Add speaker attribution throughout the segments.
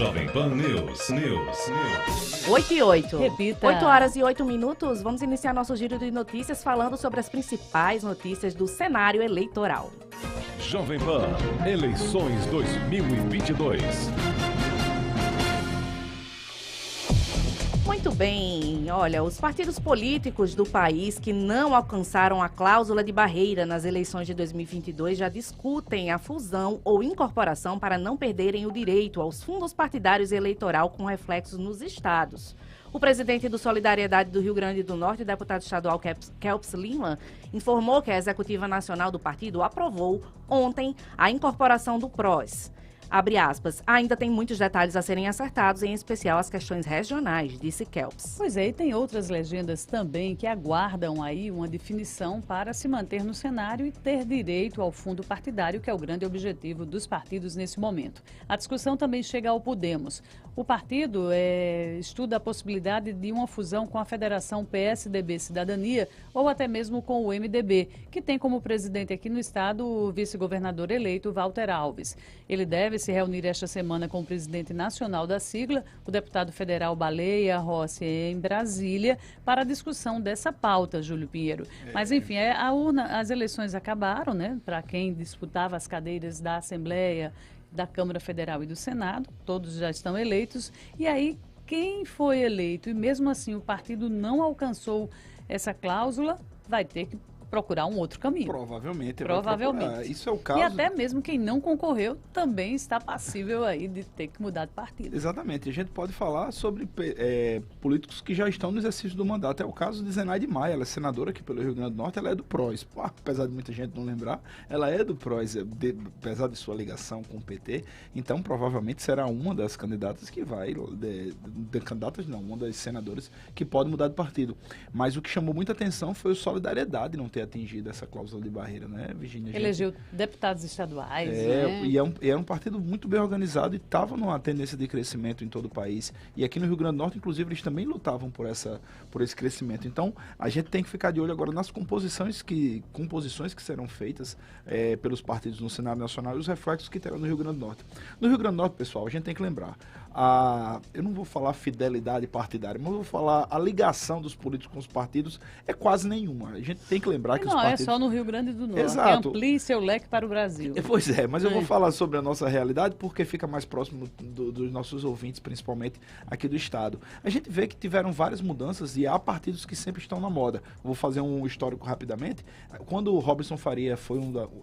Speaker 1: Jovem Pan News.
Speaker 2: 8 e 8.
Speaker 3: Repita.
Speaker 2: 8 horas e 8 minutos. Vamos iniciar nosso giro de notícias falando sobre as principais notícias do cenário eleitoral.
Speaker 1: Jovem Pan, eleições 2022.
Speaker 2: Muito bem, olha, os partidos políticos do país que não alcançaram a cláusula de barreira nas eleições de 2022 já discutem a fusão ou incorporação para não perderem o direito aos fundos partidários e eleitoral com reflexos nos estados. O presidente do Solidariedade do Rio Grande do Norte, deputado estadual Kelps Lima, informou que a Executiva Nacional do partido aprovou ontem a incorporação do PROS. Abre aspas, ainda tem muitos detalhes a serem acertados, em especial as questões regionais, disse Kelps.
Speaker 3: Pois é, e tem outras legendas também que aguardam aí uma definição para se manter no cenário e ter direito ao fundo partidário, que é o grande objetivo dos partidos nesse momento. A discussão também chega ao Podemos. O partido estuda a possibilidade de uma fusão com a Federação PSDB Cidadania ou até mesmo com o MDB, que tem como presidente aqui no estado o vice-governador eleito Walter Alves. Ele deve se reunir esta semana com o presidente nacional da sigla, o deputado federal Baleia Rossi, em Brasília, para a discussão dessa pauta, Júlio Pinheiro. Mas, enfim, as eleições acabaram, né? Para quem disputava as cadeiras da Assembleia, da Câmara Federal e do Senado, todos já estão eleitos. E aí, quem foi eleito e mesmo assim o partido não alcançou essa cláusula, vai ter que procurar um outro caminho.
Speaker 4: Provavelmente. Isso é o caso.
Speaker 3: E até mesmo quem não concorreu também está passível aí de ter que mudar de partido.
Speaker 4: Exatamente. A gente pode falar sobre políticos que já estão no exercício do mandato. É o caso de Zenaide Maia. Ela é senadora aqui pelo Rio Grande do Norte. Ela é do PROS. Apesar de muita gente não lembrar, ela é do PROS, apesar de sua ligação com o PT. Então, provavelmente será uma das candidatas que vai... uma das senadoras que pode mudar de partido. Mas o que chamou muita atenção foi o Solidariedade não ter atingido essa cláusula de barreira, né, Virgínia?
Speaker 3: Elegeu deputados estaduais,
Speaker 4: né? E era um partido muito bem organizado e estava numa tendência de crescimento em todo o país. E aqui no Rio Grande do Norte, inclusive, eles também lutavam por esse crescimento. Então, a gente tem que ficar de olho agora nas composições que serão feitas pelos partidos no cenário nacional e os reflexos que terão no Rio Grande do Norte. No Rio Grande do Norte, pessoal, a gente tem que lembrar, eu não vou falar fidelidade partidária, mas eu vou falar a ligação dos políticos com os partidos é quase nenhuma. A gente tem que lembrar que os partidos...
Speaker 3: é só no Rio Grande do Norte.
Speaker 4: Exato.
Speaker 3: Amplie seu leque para o Brasil.
Speaker 4: Pois é, mas eu vou falar sobre a nossa realidade porque fica mais próximo dos nossos ouvintes, principalmente aqui do estado. A gente vê que tiveram várias mudanças e há partidos que sempre estão na moda. Vou fazer um histórico rapidamente. Quando o Robson Faria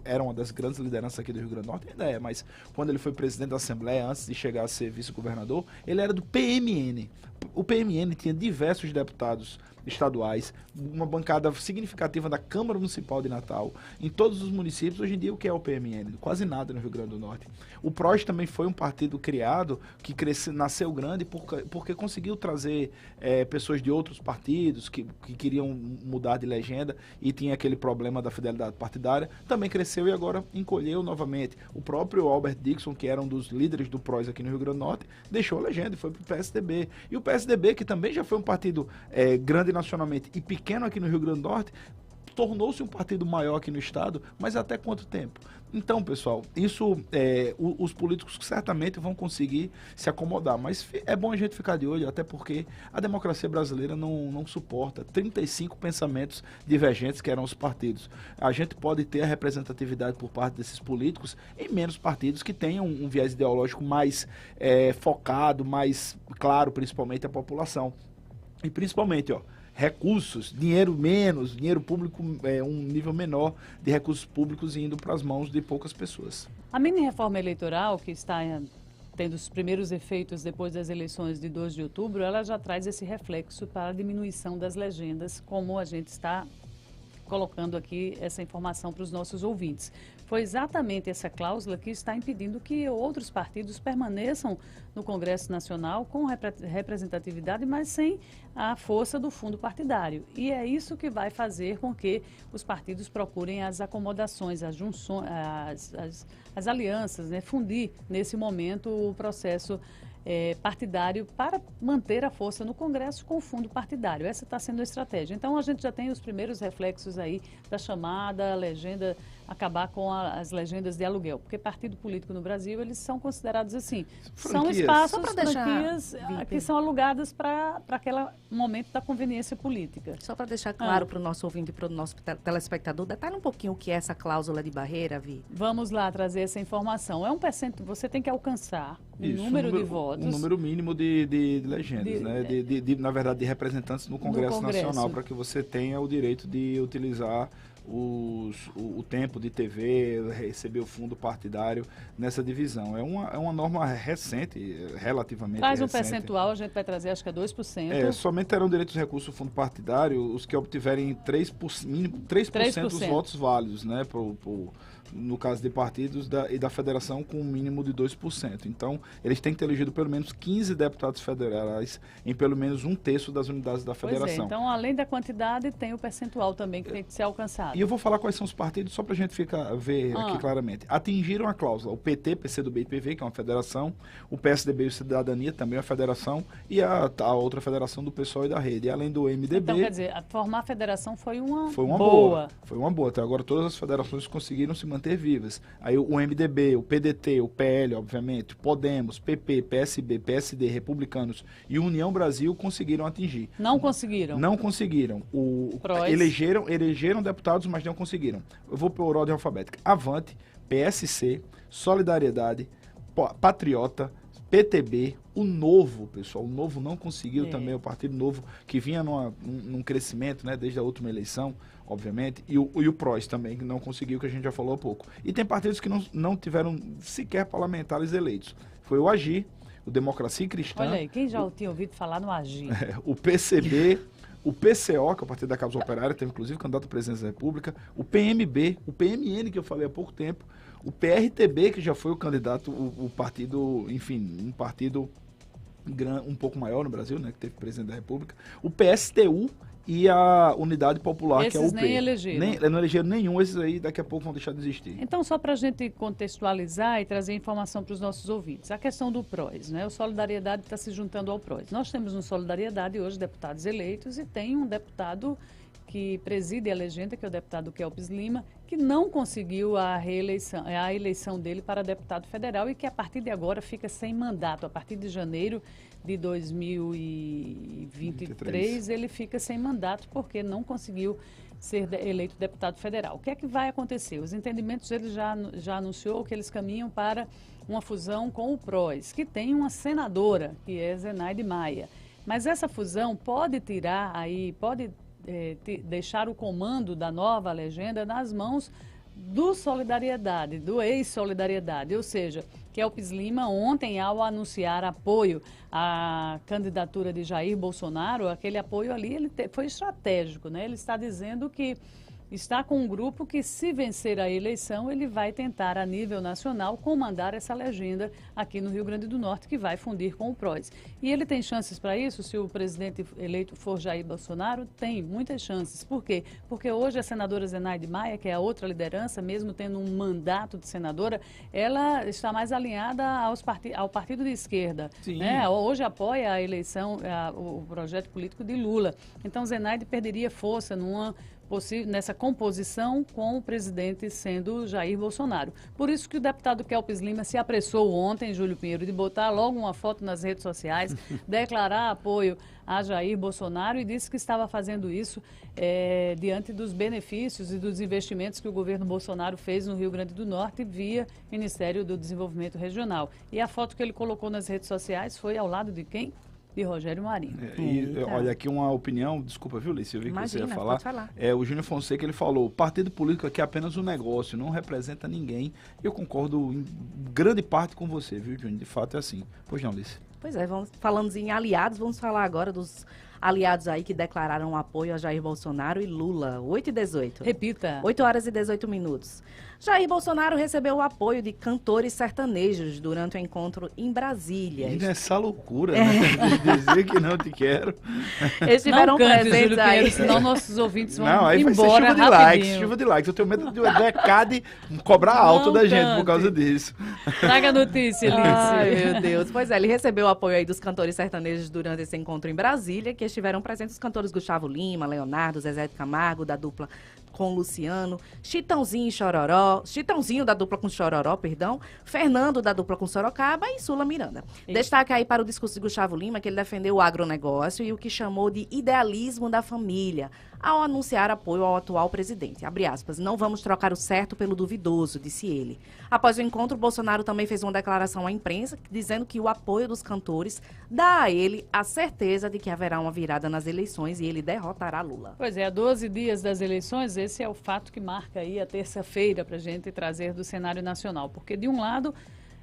Speaker 4: era uma das grandes lideranças aqui do Rio Grande do Norte, ainda é, mas quando ele foi presidente da Assembleia, antes de chegar a ser vice-governador, ele era do PMN. O PMN tinha diversos deputados estaduais, uma bancada significativa da Câmara Municipal de Natal, em todos os municípios. Hoje em dia, o que é o PMN? Quase nada no Rio Grande do Norte. O PROS também foi um partido criado, que nasceu grande porque conseguiu trazer pessoas de outros partidos que queriam mudar de legenda e tinha aquele problema da fidelidade partidária. Também cresceu e agora encolheu novamente. O próprio Albert Dixon, que era um dos líderes do PROS aqui no Rio Grande do Norte, deixou a legenda e foi para o PSDB. E o PSDB, que também já foi um partido grande nacionalmente e pequeno aqui no Rio Grande do Norte, tornou-se um partido maior aqui no estado, mas até quanto tempo? Então, pessoal, os políticos certamente vão conseguir se acomodar, mas é bom a gente ficar de olho, até porque a democracia brasileira não suporta 35 pensamentos divergentes que eram os partidos. A gente pode ter a representatividade por parte desses políticos em menos partidos que tenham um viés ideológico mais focado, mais claro, principalmente a população. E principalmente, recursos, dinheiro público, um nível menor de recursos públicos indo para as mãos de poucas pessoas.
Speaker 3: A mini-reforma eleitoral, que está tendo os primeiros efeitos depois das eleições de 2 de outubro, ela já traz esse reflexo para a diminuição das legendas, como a gente está colocando aqui essa informação para os nossos ouvintes. Foi exatamente essa cláusula que está impedindo que outros partidos permaneçam no Congresso Nacional com representatividade, mas sem a força do fundo partidário. E é isso que vai fazer com que os partidos procurem as acomodações, as junções, as alianças, né? Fundir nesse momento o processo partidário para manter a força no Congresso com o fundo partidário. Essa está sendo a estratégia. Então, a gente já tem os primeiros reflexos aí da chamada legenda, acabar com as legendas de aluguel, porque partido político no Brasil, eles são considerados assim, são
Speaker 4: Franquias.
Speaker 3: espaços,
Speaker 2: Só pra deixar,
Speaker 3: franquias que são alugadas para aquele momento da conveniência política.
Speaker 2: Só para deixar claro para o nosso ouvinte e para o nosso telespectador, detalhe um pouquinho o que é essa cláusula de barreira, Vi.
Speaker 3: Vamos lá trazer essa informação. É 1%, você tem que alcançar
Speaker 4: Isso,
Speaker 3: número de votos.
Speaker 4: Um número mínimo de legendas, né? Na verdade, de representantes no Congresso Nacional, para que você tenha o direito de utilizar o tempo de TV, receber o fundo partidário nessa divisão. É uma norma recente, relativamente
Speaker 3: Traz um
Speaker 4: recente.
Speaker 3: percentual, a gente vai trazer, acho que é 2%.
Speaker 4: Somente terão direito aos recursos do fundo partidário os que obtiverem 3% dos votos válidos, né? No caso de partidos e da federação, com um mínimo de 2%. Então, eles têm que ter elegido pelo menos 15 deputados federais em pelo menos 1/3 das unidades da federação.
Speaker 3: Então, além da quantidade, tem o percentual também que tem que ser alcançado.
Speaker 4: E eu vou falar quais são os partidos, só para a gente ver aqui claramente. Atingiram a cláusula: o PT, PCdoB e PV, que é uma federação, o PSDB e o Cidadania, também é uma federação, e a outra federação do PSOL e da Rede. E além do MDB...
Speaker 3: Então, quer dizer, formar a federação foi uma
Speaker 4: boa. Foi uma boa. Até agora, todas as federações conseguiram se manter vivas. Aí o MDB, o PDT, o PL, obviamente, Podemos, PP, PSB, PSD, Republicanos e União Brasil conseguiram atingir.
Speaker 3: Não conseguiram?
Speaker 4: Não conseguiram. Elegeram deputados, mas não conseguiram. Eu vou por ordem alfabética. Avante, PSC, Solidariedade, Patriota, PTB, o Novo, pessoal. O Novo não conseguiu também, o Partido Novo, que vinha num crescimento, né, desde a última eleição, obviamente, e o PROS também, que não conseguiu, que a gente já falou há pouco. E tem partidos que não tiveram sequer parlamentares eleitos. Foi o AGIR, o Democracia Cristã.
Speaker 3: Olha aí, quem já tinha ouvido falar no AGIR?
Speaker 4: O PCB, o PCO, que é o Partido da Causa Operária, teve inclusive candidato à presidência da República, o PMB, o PMN, que eu falei há pouco tempo, o PRTB, que já foi o candidato, o partido, enfim, um partido um pouco maior no Brasil, né, que teve presidente da República, o PSTU e a Unidade Popular,
Speaker 3: esses
Speaker 4: que é o UP.
Speaker 3: nem elegeram.
Speaker 4: Não elegeram nenhum, esses aí daqui a pouco vão deixar de existir.
Speaker 3: Então, só para a gente contextualizar e trazer informação para os nossos ouvintes, a questão do PROS, né? O Solidariedade está se juntando ao PROS. Nós temos no Solidariedade hoje deputados eleitos e tem um deputado que preside a legenda, que é o deputado Kelps Lima, que não conseguiu a eleição dele para deputado federal e que a partir de agora fica sem mandato. A partir de janeiro de 2023, ele fica sem mandato porque não conseguiu ser eleito deputado federal. O que é que vai acontecer? Os entendimentos, ele já anunciou que eles caminham para uma fusão com o PROS, que tem uma senadora, que é Zenaide Maia. Mas essa fusão pode deixar o comando da nova legenda nas mãos do Solidariedade, do ex-Solidariedade, ou seja, Kelps Lima ontem, ao anunciar apoio à candidatura de Jair Bolsonaro, aquele apoio ali foi estratégico, né? Ele está dizendo que está com um grupo que, se vencer a eleição, ele vai tentar, a nível nacional, comandar essa legenda aqui no Rio Grande do Norte, que vai fundir com o PROS. E ele tem chances para isso, se o presidente eleito for Jair Bolsonaro? Tem muitas chances. Por quê? Porque hoje a senadora Zenaide Maia, que é a outra liderança, mesmo tendo um mandato de senadora, ela está mais alinhada ao partido de esquerda. Né? Hoje apoia a eleição, o projeto político de Lula. Então, Zenaide perderia força nessa composição com o presidente sendo Jair Bolsonaro. Por isso que o deputado Kelps Lima se apressou ontem, Júlio Pinheiro, de botar logo uma foto nas redes sociais, declarar apoio a Jair Bolsonaro e disse que estava fazendo isso diante dos benefícios e dos investimentos que o governo Bolsonaro fez no Rio Grande do Norte via Ministério do Desenvolvimento Regional. E a foto que ele colocou nas redes sociais foi ao lado de quem? De Rogério Marinho.
Speaker 4: Olha, aqui uma opinião, desculpa, viu, Lícia? Eu vi que você ia falar.
Speaker 2: Pode falar.
Speaker 4: O Júnior Fonseca, ele falou: o partido político aqui é apenas um negócio, não representa ninguém. Eu concordo em grande parte com você, viu, Júnior? De fato é assim. Pois não, Lícia.
Speaker 2: Pois é, falando em aliados, vamos falar agora dos aliados aí que declararam apoio a Jair Bolsonaro e Lula. 8h18.
Speaker 3: Repita.
Speaker 2: 8h18. Jair Bolsonaro recebeu o apoio de cantores sertanejos durante o encontro em Brasília.
Speaker 4: E nessa loucura, né? De dizer que não te quero.
Speaker 2: Eles tiveram
Speaker 3: Não cante,
Speaker 2: presentes
Speaker 3: Júlio
Speaker 2: aí.
Speaker 3: Pinheiro, senão nossos ouvintes vão
Speaker 4: Não, aí vai ser
Speaker 3: embora
Speaker 4: chuva de
Speaker 3: rapidinho.
Speaker 4: likes, chuva de likes. Eu tenho medo do ECAD cobrar alto
Speaker 3: Não
Speaker 4: da gente
Speaker 3: cante.
Speaker 4: por causa disso.
Speaker 3: Traga a notícia,
Speaker 2: Ai,
Speaker 3: Lícia.
Speaker 2: meu Deus. Pois é, ele recebeu o apoio aí dos cantores sertanejos durante esse encontro em Brasília, que estiveram presentes os cantores Gustavo Lima, Leonardo, Zezé de Camargo, da dupla com Luciano, Chitãozinho e Chororó, Chitãozinho da dupla com Chororó, perdão, Fernando da dupla com Sorocaba e Sula Miranda. Destaque aí para o discurso de Gustavo Lima, que ele defendeu o agronegócio e o que chamou de idealismo da família, ao anunciar apoio ao atual presidente. Abre aspas, não vamos trocar o certo pelo duvidoso, disse ele. Após o encontro, Bolsonaro também fez uma declaração à imprensa, dizendo que o apoio dos cantores dá a ele a certeza de que haverá uma virada nas eleições e ele derrotará Lula.
Speaker 3: Pois é, há 12 dias das eleições, esse é o fato que marca aí a terça-feira para a gente trazer do cenário nacional. Porque, de um lado,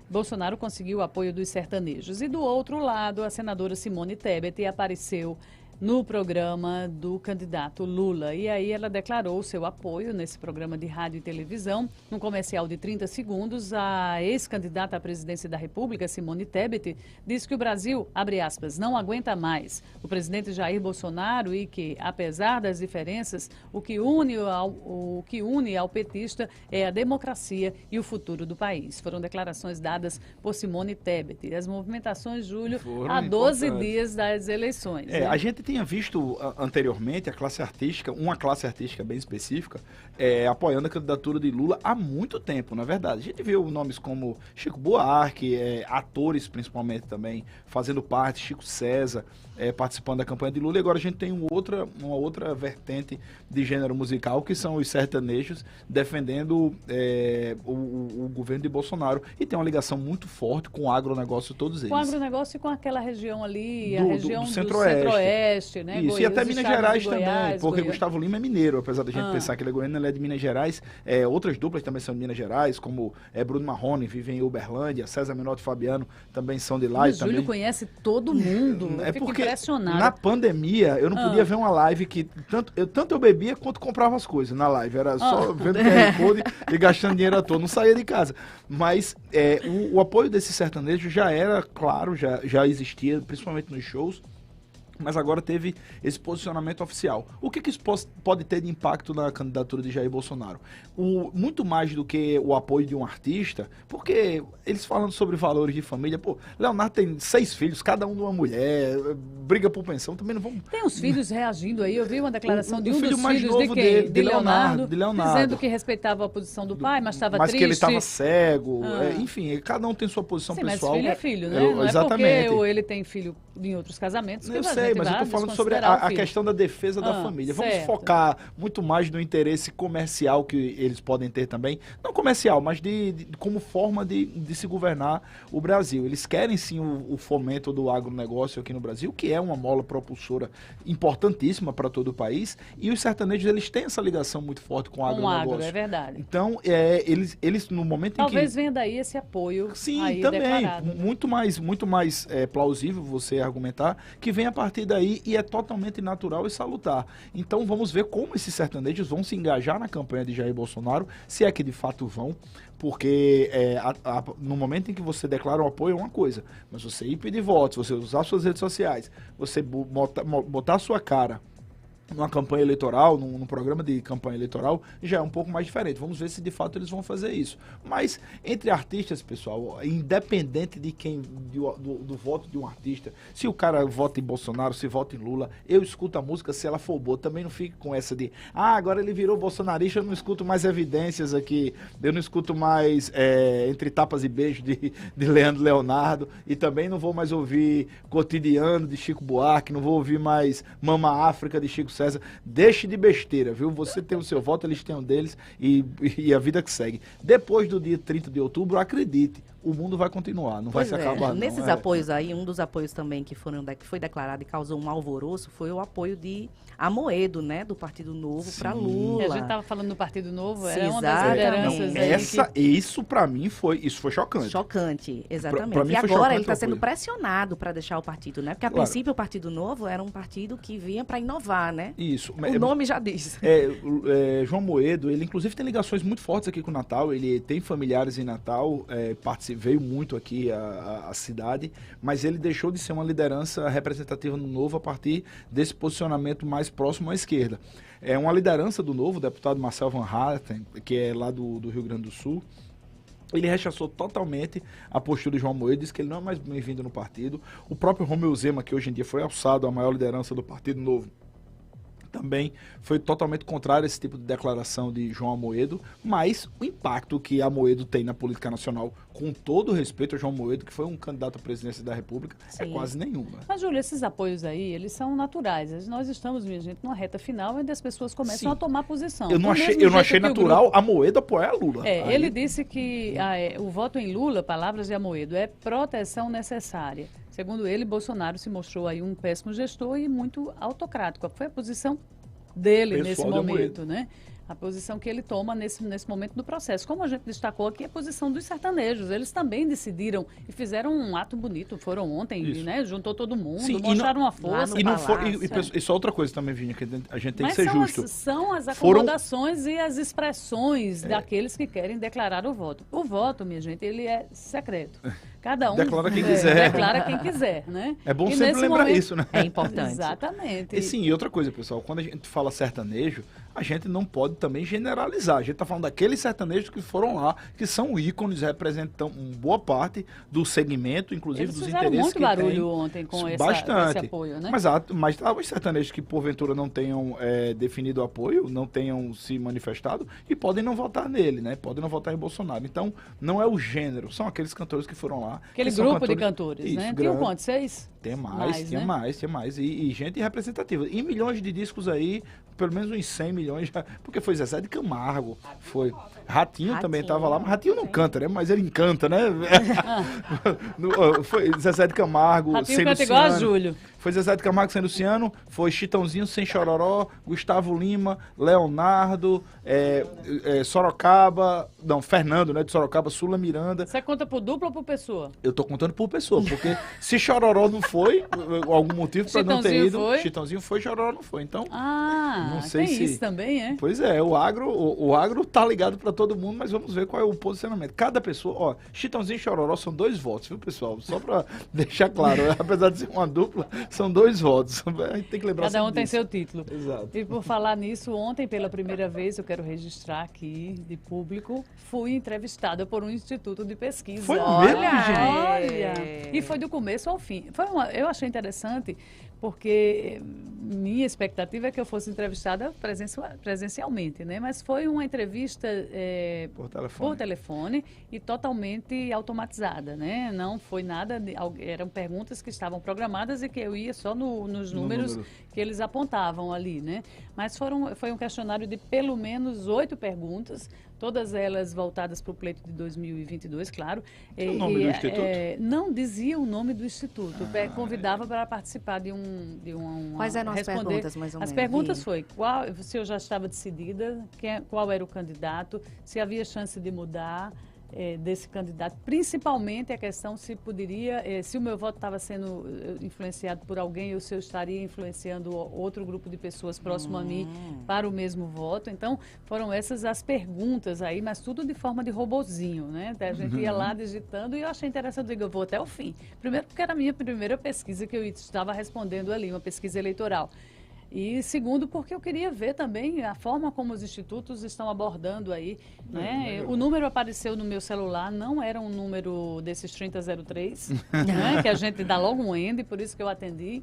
Speaker 3: Bolsonaro conseguiu o apoio dos sertanejos e, do outro lado, a senadora Simone Tebet apareceu no programa do candidato Lula. E aí ela declarou seu apoio nesse programa de rádio e televisão. Num comercial de 30 segundos, a ex-candidata à presidência da República, Simone Tebet, disse que o Brasil, abre aspas, não aguenta mais o presidente Jair Bolsonaro e que, apesar das diferenças, o que une ao petista é a democracia e o futuro do país. Foram declarações dadas por Simone Tebet. As movimentações, Júlio, há 12 dias das eleições.
Speaker 4: É,
Speaker 3: né?
Speaker 4: a gente tinha visto anteriormente a classe artística, uma classe artística bem específica, apoiando a candidatura de Lula há muito tempo, na verdade. A gente viu nomes como Chico Buarque, atores principalmente também, fazendo parte, Chico César, participando da campanha de Lula, e agora a gente tem uma outra vertente de gênero musical, que são os sertanejos defendendo o governo de Bolsonaro, e tem uma ligação muito forte com o agronegócio, todos eles.
Speaker 3: Com o agronegócio e com aquela região ali, a
Speaker 4: Do
Speaker 3: região do
Speaker 4: Centro-Oeste.
Speaker 3: né?
Speaker 4: Isso,
Speaker 3: Goiás,
Speaker 4: e até
Speaker 3: os
Speaker 4: Minas
Speaker 3: estados
Speaker 4: Gerais
Speaker 3: de
Speaker 4: também,
Speaker 3: Goiás,
Speaker 4: porque
Speaker 3: Goiás.
Speaker 4: Gustavo Lima é mineiro, apesar da gente pensar que ele é goiano, ele é de Minas Gerais. Outras duplas também são de Minas Gerais, como Bruno Marrone, vive em Uberlândia, César Menotti e Fabiano também são de lá.
Speaker 3: Mas
Speaker 4: E
Speaker 3: Júlio
Speaker 4: também...
Speaker 3: conhece todo mundo, eu fico
Speaker 4: porque
Speaker 3: impressionado.
Speaker 4: na pandemia eu não podia ver uma live que tanto eu bebia quanto comprava as coisas na live, era só vendo QR Code e gastando dinheiro à toa, não saía de casa. Mas o apoio desse sertanejo já era claro, já existia, principalmente nos shows, mas agora teve esse posicionamento oficial. O que isso pode ter de impacto na candidatura de Jair Bolsonaro? Muito mais do que o apoio de um artista, porque eles falando sobre valores de família, Leonardo tem 6 filhos, cada um de uma mulher, briga por pensão, também não vamos...
Speaker 3: Tem os filhos reagindo aí, eu vi uma declaração de um
Speaker 4: filho
Speaker 3: dos
Speaker 4: mais
Speaker 3: filhos
Speaker 4: novo
Speaker 3: de quem?
Speaker 4: de Leonardo,
Speaker 3: dizendo que respeitava a posição do pai, mas estava
Speaker 4: mas
Speaker 3: triste.
Speaker 4: que ele estava cego, enfim, cada um tem sua posição
Speaker 3: Sim,
Speaker 4: pessoal.
Speaker 3: mas filho é filho, né? Não
Speaker 4: exatamente.
Speaker 3: É porque ele tem filho em outros casamentos que
Speaker 4: Eu
Speaker 3: a
Speaker 4: sei,
Speaker 3: gente
Speaker 4: mas eu
Speaker 3: vai
Speaker 4: tô falando sobre
Speaker 3: desconsiderar o
Speaker 4: a
Speaker 3: filho.
Speaker 4: questão da defesa da família. Vamos
Speaker 3: certo.
Speaker 4: focar muito mais no interesse comercial que eles podem ter também. Não comercial, mas como forma de se governar o Brasil. Eles querem sim o fomento do agronegócio aqui no Brasil, que é uma mola propulsora importantíssima para todo o país. E os sertanejos, eles têm essa ligação muito forte com o agronegócio.
Speaker 3: Agro, é verdade.
Speaker 4: Então, eles no momento em que...
Speaker 3: Talvez venha daí esse apoio.
Speaker 4: Sim,
Speaker 3: aí
Speaker 4: também.
Speaker 3: declarado.
Speaker 4: Muito mais plausível você argumentar que vem a partir daí e é totalmente natural e salutar. Então vamos ver como esses sertanejos vão se engajar na campanha de Jair Bolsonaro, se é que de fato vão, porque no momento em que você declara um apoio é uma coisa, mas você ir pedir votos, você usar suas redes sociais, você botar a sua cara numa campanha eleitoral, num programa de campanha eleitoral, já é um pouco mais diferente. Vamos ver se de fato eles vão fazer isso. Mas entre artistas, pessoal, independente de quem do voto de um artista, se o cara vota em Bolsonaro, se vota em Lula, eu escuto a música se ela for boa. Também não fico com essa de agora ele virou bolsonarista, eu não escuto mais evidências aqui, eu não escuto mais Entre Tapas e Beijos de Leandro Leonardo, e também não vou mais ouvir Cotidiano de Chico Buarque, não vou ouvir mais Mama África de Chico César. Deixe de besteira, viu? Você tem o seu voto, eles têm o deles, e a vida que segue. Depois do dia 30 de outubro, acredite, o mundo vai continuar, não vai se acabar.
Speaker 2: Nesses
Speaker 4: não.
Speaker 2: apoios aí, um dos apoios também que foi declarado e causou um alvoroço foi o apoio de Amoedo, né, do Partido Novo para Lula.
Speaker 3: A gente estava falando do Partido Novo,
Speaker 2: Sim,
Speaker 3: era uma das lideranças aí
Speaker 4: Isso para mim foi chocante.
Speaker 2: Chocante, exatamente.
Speaker 4: Pra mim
Speaker 2: e
Speaker 4: foi
Speaker 2: agora
Speaker 4: chocante
Speaker 2: ele está
Speaker 4: o
Speaker 2: sendo
Speaker 4: apoio.
Speaker 2: pressionado para deixar o partido, né? Porque a princípio o Partido Novo era um partido que vinha para inovar, né?
Speaker 4: Isso.
Speaker 2: O nome já diz.
Speaker 4: João Amoedo, ele inclusive tem ligações muito fortes aqui com o Natal, ele tem familiares em Natal, veio muito aqui à cidade, mas ele deixou de ser uma liderança representativa no Novo a partir desse posicionamento mais próximo à esquerda. É uma liderança do Novo, o deputado Marcel Van Hatten, que é lá do Rio Grande do Sul. Ele rechaçou totalmente a postura de João Amoedo, disse que ele não é mais bem-vindo no partido. O próprio Romeu Zema, que hoje em dia foi alçado à maior liderança do Partido Novo, também foi totalmente contrário a esse tipo de declaração de João Amoedo, mas o impacto que Amoedo tem na política nacional, com todo o respeito a João Amoedo, que foi um candidato à presidência da República, é quase nenhuma.
Speaker 3: Mas, Júlio, esses apoios aí, eles são naturais. Nós estamos, minha gente, numa reta final onde as pessoas começam a tomar posição.
Speaker 4: Eu não achei natural Amoedo apoiar Lula.
Speaker 3: Ele disse que o voto em Lula, palavras de Amoedo, é proteção necessária. Segundo ele, Bolsonaro se mostrou aí um péssimo gestor e muito autocrático. Foi a posição dele nesse momento, né? A posição que ele toma nesse momento do processo. Como a gente destacou aqui, a posição dos sertanejos. Eles também decidiram e fizeram um ato bonito. Foram ontem, né? Juntou todo mundo, mostraram uma força.
Speaker 4: E só outra coisa também, Vinha, que a gente tem que ser justo.
Speaker 3: São as acomodações e as expressões daqueles que querem declarar o voto. O voto, minha gente, ele é secreto. Cada um
Speaker 4: declara quem quiser.
Speaker 3: Declara quem quiser, né?
Speaker 4: É bom sempre lembrar isso, né?
Speaker 2: É importante.
Speaker 3: Exatamente.
Speaker 4: E outra coisa, pessoal, quando a gente fala sertanejo, a gente não pode também generalizar. A gente está falando daqueles sertanejos que foram lá, que são ícones, representam boa parte do segmento, inclusive
Speaker 3: Eles
Speaker 4: dos
Speaker 3: fizeram
Speaker 4: interesses
Speaker 3: muito barulho ontem com esse apoio, né?
Speaker 4: Mas os sertanejos que porventura não tenham definido apoio, não tenham se manifestado e podem não votar nele, né? Podem não votar em Bolsonaro. Então, não é o gênero, são aqueles cantores que foram lá.
Speaker 3: Aquele grupo de cantores, né? Tinha quantos? 6?
Speaker 4: Tem mais. E gente representativa. E milhões de discos aí, pelo menos uns 100 milhões, porque foi Zezé de Camargo, foi Ratinho também estava lá, mas Ratinho não canta, né? Mas ele encanta, né? Foi Zezé de Camargo,
Speaker 3: Ratinho canta igual a Júlio.
Speaker 4: Foi Zezé de Camargo sem Luciano, foi Chitãozinho sem Chororó, Gustavo Lima, Leonardo, Sorocaba, não, Fernando, né, de Sorocaba, Sula Miranda.
Speaker 3: Você conta por dupla ou por pessoa?
Speaker 4: Eu tô contando por pessoa, porque se Chororó não foi, algum motivo para não ter ido, Chitãozinho foi, Chororó não foi. Então, não sei
Speaker 3: tem
Speaker 4: se
Speaker 3: isso também, é?
Speaker 4: Pois é, o agro tá ligado para todo mundo, mas vamos ver qual é o posicionamento. Cada pessoa, Chitãozinho e Chororó são 2 votos, viu, pessoal? Só para deixar claro, apesar de ser uma dupla, são 2 votos. A gente tem que lembrar
Speaker 3: Cada um tem
Speaker 4: disso.
Speaker 3: seu título.
Speaker 4: Exato.
Speaker 3: E por falar nisso, ontem, pela primeira vez, eu quero registrar aqui, de público, fui entrevistada por um instituto de pesquisa.
Speaker 4: Foi mesmo,
Speaker 3: Olha! E foi do começo ao fim. Eu achei interessante, porque minha expectativa é que eu fosse entrevistada presencialmente, né? Mas foi uma entrevista por telefone e totalmente automatizada, né? Não foi nada, eram perguntas que estavam programadas e que eu ia só nos números que eles apontavam ali, né? Mas foi um questionário de pelo menos 8 perguntas, todas elas voltadas para o pleito de 2022, claro.
Speaker 4: O nome do instituto?
Speaker 3: Não dizia o nome do instituto. Convidava para participar de uma
Speaker 2: Quais eram as perguntas, mais ou menos?
Speaker 3: As perguntas foi se eu já estava decidida, qual era o candidato, se havia chance de mudar desse candidato, principalmente a questão se o meu voto estava sendo influenciado por alguém ou se eu estaria influenciando outro grupo de pessoas próximo a mim para o mesmo voto. Então, foram essas as perguntas aí, mas tudo de forma de robozinho, né? A gente ia lá digitando e eu achei interessante, eu vou até o fim. Primeiro, porque era a minha primeira pesquisa que eu estava respondendo ali, uma pesquisa eleitoral. E segundo, porque eu queria ver também a forma como os institutos estão abordando aí, né? O número apareceu no meu celular, não era um número desses 3003, né? Que a gente dá logo um end, por isso que eu atendi.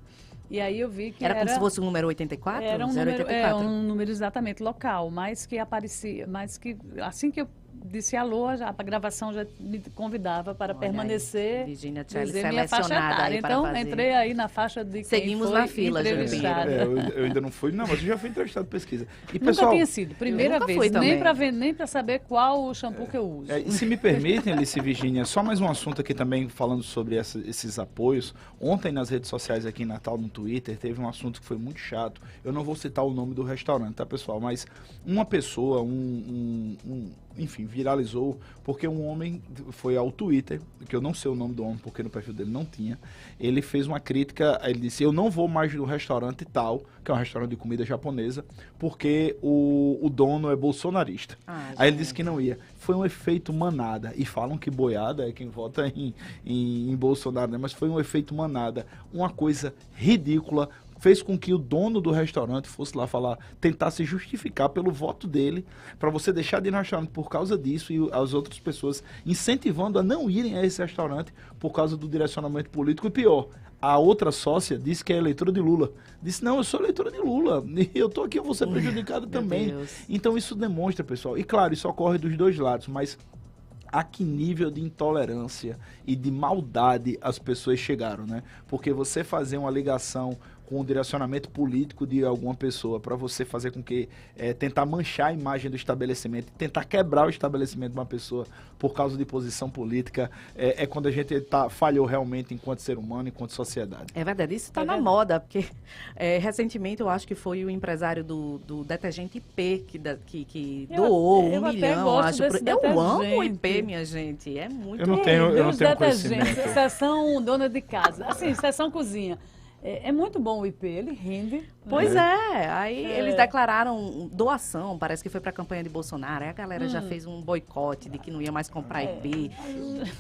Speaker 3: E aí eu vi que
Speaker 2: era como se fosse o número 84?
Speaker 3: Era um número exatamente local, mas que aparecia, mas que assim que eu disse alô, a gravação já me convidava para
Speaker 2: Olha
Speaker 3: permanecer,
Speaker 2: aí, Virginia Tchelle
Speaker 3: dizer minha faixa
Speaker 2: selecionada
Speaker 3: etária.
Speaker 2: aí para
Speaker 3: Então,
Speaker 2: fazer.
Speaker 3: entrei aí na faixa de quem
Speaker 2: Seguimos
Speaker 3: foi
Speaker 2: na fila,
Speaker 3: entrevistado.
Speaker 4: Eu ainda não fui, não, mas eu já fui entrevistado em pesquisa. E,
Speaker 3: Nunca
Speaker 4: pessoal,
Speaker 3: tinha sido, primeira
Speaker 2: nunca
Speaker 3: vez,
Speaker 2: fui também.
Speaker 3: nem para saber qual o shampoo que eu uso.
Speaker 4: e se me permitem, Alice e Virginia, só mais um assunto aqui também, falando sobre esses apoios. Ontem nas redes sociais aqui em Natal, no Twitter, teve um assunto que foi muito chato. Eu não vou citar o nome do restaurante, tá, pessoal? Mas uma pessoa, enfim, viralizou porque um homem foi ao Twitter, que eu não sei o nome do homem porque no perfil dele não tinha. Ele fez uma crítica, ele disse: eu não vou mais no restaurante tal, que é um restaurante de comida japonesa, porque o dono é bolsonarista. Aí ele disse que não ia. Foi um efeito manada. E falam que boiada é quem vota em Bolsonaro, né? Mas foi um efeito manada. Uma coisa ridícula. Fez com que o dono do restaurante fosse lá falar, tentar se justificar pelo voto dele, para você deixar de ir no restaurante por causa disso, e as outras pessoas incentivando a não irem a esse restaurante por causa do direcionamento político. E pior, a outra sócia disse que é eleitora de Lula. Disse: não, eu sou eleitora de Lula, e eu tô aqui, eu vou ser prejudicado também.
Speaker 2: Deus.
Speaker 4: Então isso demonstra, pessoal, e claro, isso ocorre dos dois lados, mas a que nível de intolerância e de maldade as pessoas chegaram, né? Porque você fazer uma ligação com o direcionamento político de alguma pessoa para você fazer com que tentar manchar a imagem do estabelecimento, tentar quebrar o estabelecimento de uma pessoa por causa de posição política, é quando a gente falhou realmente enquanto ser humano, enquanto sociedade.
Speaker 2: É verdade, isso está na moda, porque recentemente eu acho que foi o empresário do detergente IP que doou
Speaker 3: eu
Speaker 2: 1
Speaker 3: até
Speaker 2: milhão,
Speaker 3: gosto
Speaker 2: acho.
Speaker 3: desse
Speaker 2: Eu amo o
Speaker 3: detergente.
Speaker 2: IP, minha gente, é muito
Speaker 4: Eu não tenho
Speaker 3: Os detergentes,
Speaker 4: conhecimento.
Speaker 3: Seção dona de casa, assim, seção cozinha. É muito bom o IP, ele rende.
Speaker 2: Pois
Speaker 3: né?
Speaker 2: aí eles declararam doação, parece que foi para a campanha de Bolsonaro, aí a galera já fez um boicote de que não ia mais comprar IP.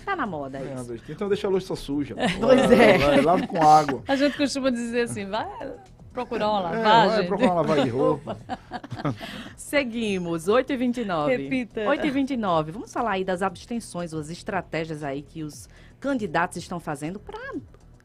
Speaker 2: Tá na moda isso.
Speaker 4: Então deixa a louça suja.
Speaker 2: Pois é.
Speaker 4: Vai, lava com água.
Speaker 3: A gente costuma dizer assim, vai procurar uma
Speaker 4: Vai
Speaker 3: lavagem.
Speaker 4: procurar uma lavagem de roupa.
Speaker 2: Seguimos, 8h29.
Speaker 3: Repita.
Speaker 2: 8h29. Vamos falar aí das abstenções, as estratégias aí que os candidatos estão fazendo para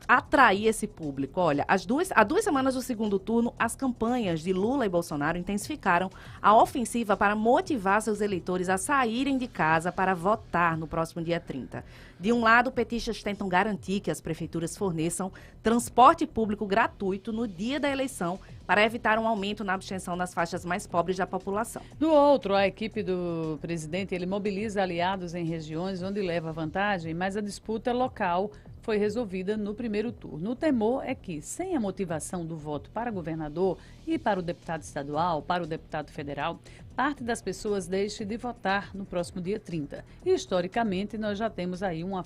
Speaker 2: atrair esse público. Olha, há 2 semanas do segundo turno, as campanhas de Lula e Bolsonaro intensificaram a ofensiva para motivar seus eleitores a saírem de casa para votar no próximo dia 30. De um lado, petistas tentam garantir que as prefeituras forneçam transporte público gratuito no dia da eleição para evitar um aumento na abstenção nas faixas mais pobres da população.
Speaker 3: Do outro, a equipe do presidente, ele mobiliza aliados em regiões onde leva vantagem, mas a disputa local foi resolvida no primeiro turno. O temor é que, sem a motivação do voto para governador e para o deputado estadual, para o deputado federal, parte das pessoas deixe de votar no próximo dia 30. E, historicamente, nós já temos aí uma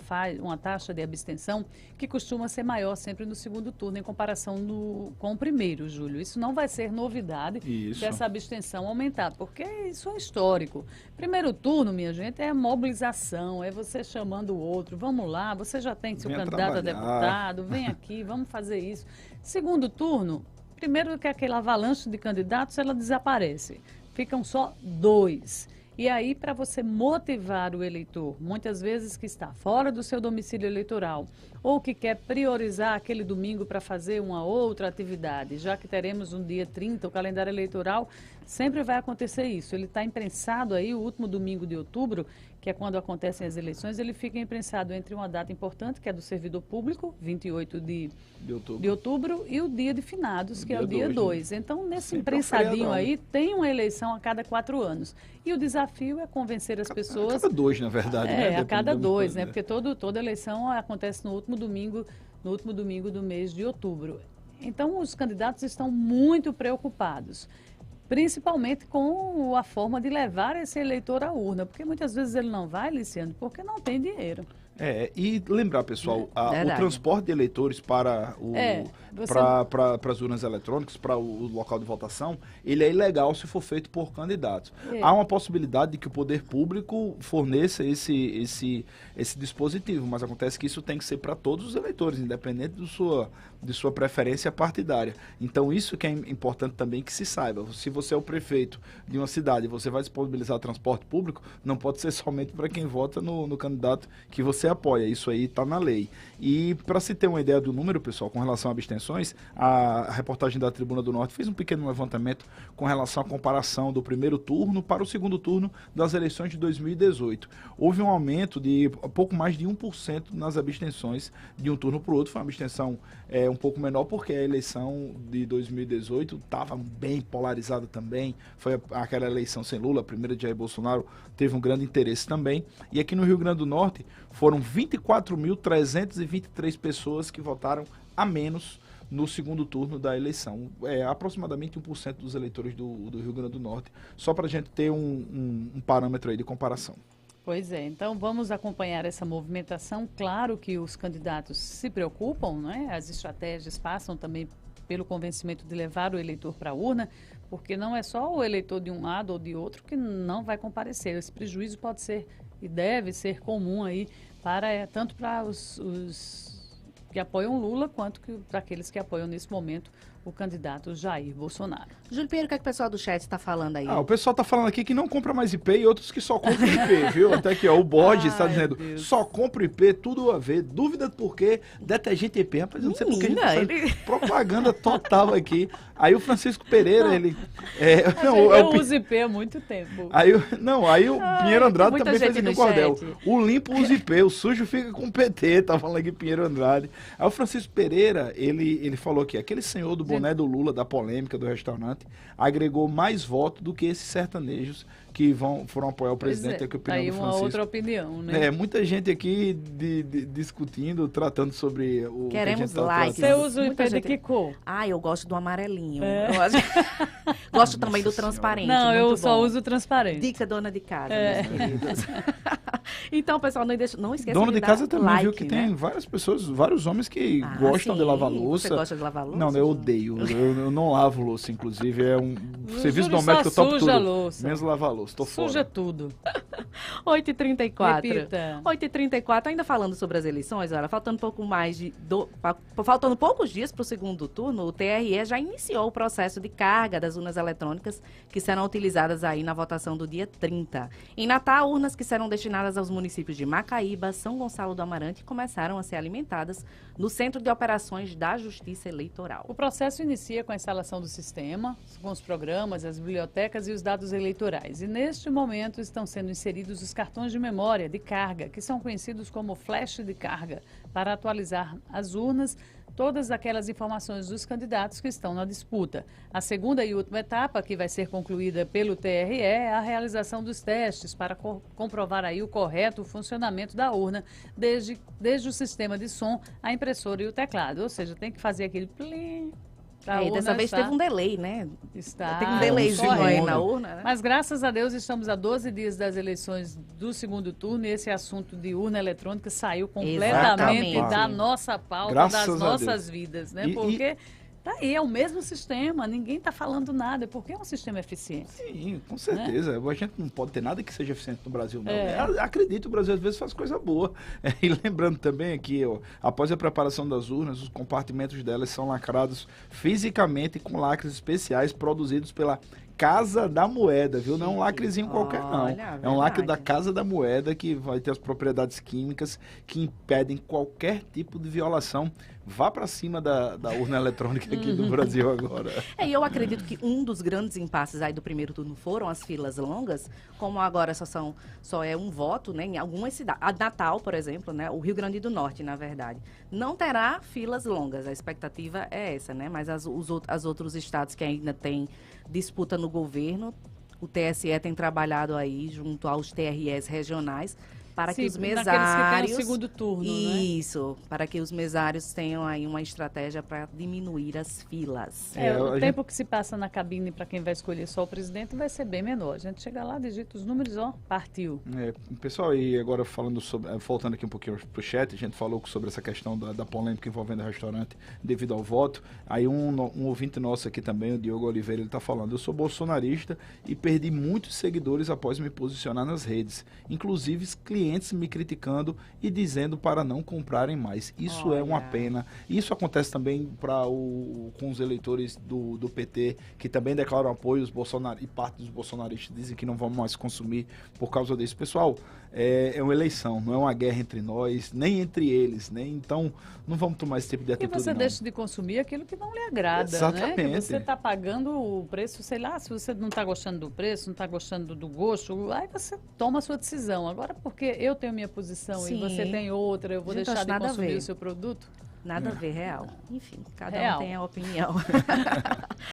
Speaker 3: taxa de abstenção que costuma ser maior sempre no segundo turno em comparação com o primeiro, Júlio. Isso não vai ser novidade dessa abstenção aumentar, porque isso é histórico. Primeiro turno, minha gente, é mobilização, é você chamando o outro, vamos lá, você já tem seu candidato a deputado, vem aqui, vamos fazer isso. Segundo turno, primeiro que aquele avalanche de candidatos, ela desaparece. Ficam só 2. E aí, para você motivar o eleitor, muitas vezes que está fora do seu domicílio eleitoral, ou que quer priorizar aquele domingo para fazer uma outra atividade, já que teremos um dia 30, o calendário eleitoral, sempre vai acontecer isso. Ele está imprensado aí, o último domingo de outubro, que é quando acontecem as eleições, ele fica imprensado entre uma data importante, que é do servidor público, 28 de outubro, e o dia de finados, que é o dia 2. Então, nesse
Speaker 4: sempre
Speaker 3: imprensadinho aí, tem uma eleição a cada 4 anos. E o desafio é convencer as pessoas...
Speaker 4: A cada 2, na verdade, né?
Speaker 3: a cada 2, né? Porque toda eleição acontece no último domingo do mês de outubro. Então, os candidatos estão muito preocupados, principalmente com a forma de levar esse eleitor à urna, porque muitas vezes ele não vai, Liciano, porque não tem dinheiro.
Speaker 4: E lembrar, pessoal, o transporte de eleitores para as urnas eletrônicas, para o local de votação, ele é ilegal se for feito por candidatos. Há uma possibilidade de que o poder público forneça esse dispositivo, mas acontece que isso tem que ser para todos os eleitores, independente de sua preferência partidária. Então, isso que é importante também que se saiba. Se você é o prefeito de uma cidade e você vai disponibilizar transporte público, não pode ser somente para quem vota no candidato que você você apoia. Isso aí está na lei. E para se ter uma ideia do número, pessoal, com relação a abstenções, a reportagem da Tribuna do Norte fez um pequeno levantamento com relação à comparação do primeiro turno para o segundo turno das eleições de 2018. Houve um aumento de pouco mais de 1% nas abstenções de um turno para o outro. Foi uma abstenção um pouco menor, porque a eleição de 2018 estava bem polarizada também. Foi aquela eleição sem Lula, a primeira de Jair Bolsonaro, teve um grande interesse também. E aqui no Rio Grande do Norte foram 24.323 pessoas que votaram a menos no segundo turno da eleição. Aproximadamente 1% dos eleitores do Rio Grande do Norte, só para a gente ter um parâmetro aí de comparação.
Speaker 3: Pois é, então vamos acompanhar essa movimentação. Claro que os candidatos se preocupam, né? As estratégias passam também pelo convencimento de levar o eleitor para a urna, porque não é só o eleitor de um lado ou de outro que não vai comparecer. Esse prejuízo pode ser e deve ser comum aí tanto para os que apoiam Lula, quanto para aqueles que apoiam nesse momento o candidato Jair Bolsonaro.
Speaker 2: Júlio Pinheiro, o que é que o pessoal do chat está falando aí?
Speaker 4: O pessoal está falando aqui que não compra mais IP e outros que só compram IP, viu? Até aqui, o Borges está dizendo, só compra IP, tudo a ver. Dúvida por quê? Detergente IP. Rapaz, eu não sei porque a gente tá propaganda total aqui. Aí o Francisco Pereira, ele...
Speaker 3: eu uso IP há muito tempo.
Speaker 4: Aí o Pinheiro Andrade também fez aqui no cordel. O limpo usa IP, o sujo fica com PT, tá falando aqui Pinheiro Andrade. Aí o Francisco Pereira, ele falou aqui, aquele senhor do boné do Lula, da polêmica do restaurante, agregou mais votos do que esses sertanejos que foram apoiar o presidente. Aqui, a opinião
Speaker 3: aí
Speaker 4: do Francisco.
Speaker 3: Uma outra opinião, né?
Speaker 4: Muita gente aqui discutindo, tratando sobre o
Speaker 2: Queremos
Speaker 4: que a gente
Speaker 2: likes.
Speaker 3: Você usa o IP de que cor?
Speaker 2: Eu gosto do amarelinho. Gosto também do transparente.
Speaker 3: Não, eu só
Speaker 2: bom.
Speaker 3: uso o transparente.
Speaker 2: Dica dona de casa, meus queridos. Então, pessoal, não esqueça
Speaker 4: dona de casa também,
Speaker 2: like,
Speaker 4: viu? Que
Speaker 2: né?
Speaker 4: tem várias pessoas, vários homens que gostam de lavar louça.
Speaker 2: Você gosta de lavar louça?
Speaker 4: Não, eu odeio. Eu não lavo louça, inclusive. É um serviço doméstico que eu topo tudo.
Speaker 3: Louça.
Speaker 4: Menos lavar louça. Tô fora.
Speaker 3: Suja tudo.
Speaker 2: 8h34.
Speaker 3: Repita.
Speaker 2: 8h34, ainda falando sobre as eleições, olha, faltando poucos dias para o segundo turno, o TRE já iniciou o processo de carga das urnas eletrônicas que serão utilizadas aí na votação do dia 30. Em Natal, urnas que serão destinadas aos municípios de Macaíba, São Gonçalo do Amarante começaram a ser alimentadas no Centro de Operações da Justiça Eleitoral.
Speaker 3: O processo inicia com a instalação do sistema, com os programas, as bibliotecas e os dados eleitorais. E neste momento estão sendo inseridos os cartões de memória de carga, que são conhecidos como flash de carga, para atualizar as urnas, todas aquelas informações dos candidatos que estão na disputa. A segunda e última etapa, que vai ser concluída pelo TRE, é a realização dos testes para comprovar aí o correto funcionamento da urna, desde o sistema de som, a impressora e o teclado. Ou seja, tem que fazer aquele plim.
Speaker 2: Dessa vez teve um delay, né? Tem um delayzinho aí na urna, né?
Speaker 3: Mas graças a Deus estamos a 12 dias das eleições do segundo turno e esse assunto de urna eletrônica saiu completamente da nossa pauta, das nossas vidas, né? Porque tá aí, é o mesmo sistema, ninguém está falando nada, porque é um sistema eficiente.
Speaker 4: Sim, com certeza. A gente não pode ter nada que seja eficiente no Brasil, não. Acredito, o Brasil às vezes faz coisa boa. E lembrando também aqui, após a preparação das urnas, os compartimentos delas são lacrados fisicamente com lacres especiais produzidos pela Casa da Moeda, viu? Não é um lacrezinho qualquer, não. É um lacre da Casa da Moeda que vai ter as propriedades químicas que impedem qualquer tipo de violação. Vá para cima da urna eletrônica aqui do Brasil agora.
Speaker 2: E eu acredito que um dos grandes impasses aí do primeiro turno foram as filas longas, como agora só é um voto, né? Em algumas cidades, a Natal, por exemplo, né? O Rio Grande do Norte, na verdade, não terá filas longas. A expectativa é essa, né? Mas os outros estados que ainda têm disputa no governo, o TSE tem trabalhado aí junto aos TREs regionais para que os mesários...
Speaker 3: que têm o segundo turno,
Speaker 2: Isso, para que os mesários tenham aí uma estratégia para diminuir as filas.
Speaker 3: O tempo que se passa na cabine para quem vai escolher só o presidente vai ser bem menor. A gente chega lá, digita os números, partiu.
Speaker 4: Pessoal, e agora voltando aqui um pouquinho pro chat, a gente falou sobre essa questão da polêmica envolvendo o restaurante devido ao voto. Aí um ouvinte nosso aqui também, o Diogo Oliveira, ele está falando: eu sou bolsonarista e perdi muitos seguidores após me posicionar nas redes, inclusive clientes me criticando e dizendo para não comprarem mais. Isso é uma pena. Isso acontece também com os eleitores do PT, que também declaram apoio aos e parte dos bolsonaristas dizem que não vão mais consumir por causa disso. Pessoal, é uma eleição, não é uma guerra entre nós, nem entre eles, né? Então, não vamos tomar esse tipo de
Speaker 3: E
Speaker 4: atitude,
Speaker 3: você
Speaker 4: não.
Speaker 3: deixa de consumir aquilo que não lhe agrada, né?
Speaker 4: Exatamente.
Speaker 3: Que você está pagando o preço, sei lá, se você não está gostando do preço, não está gostando do gosto, aí você toma a sua decisão. Agora, porque eu tenho minha posição
Speaker 2: Sim.
Speaker 3: e você tem outra, eu vou
Speaker 2: Gente,
Speaker 3: deixar
Speaker 2: acho
Speaker 3: de
Speaker 2: nada a
Speaker 3: consumir
Speaker 2: ver.
Speaker 3: o seu produto?
Speaker 2: Nada a ver, real. Enfim, cada
Speaker 3: Real.
Speaker 2: um tem a opinião.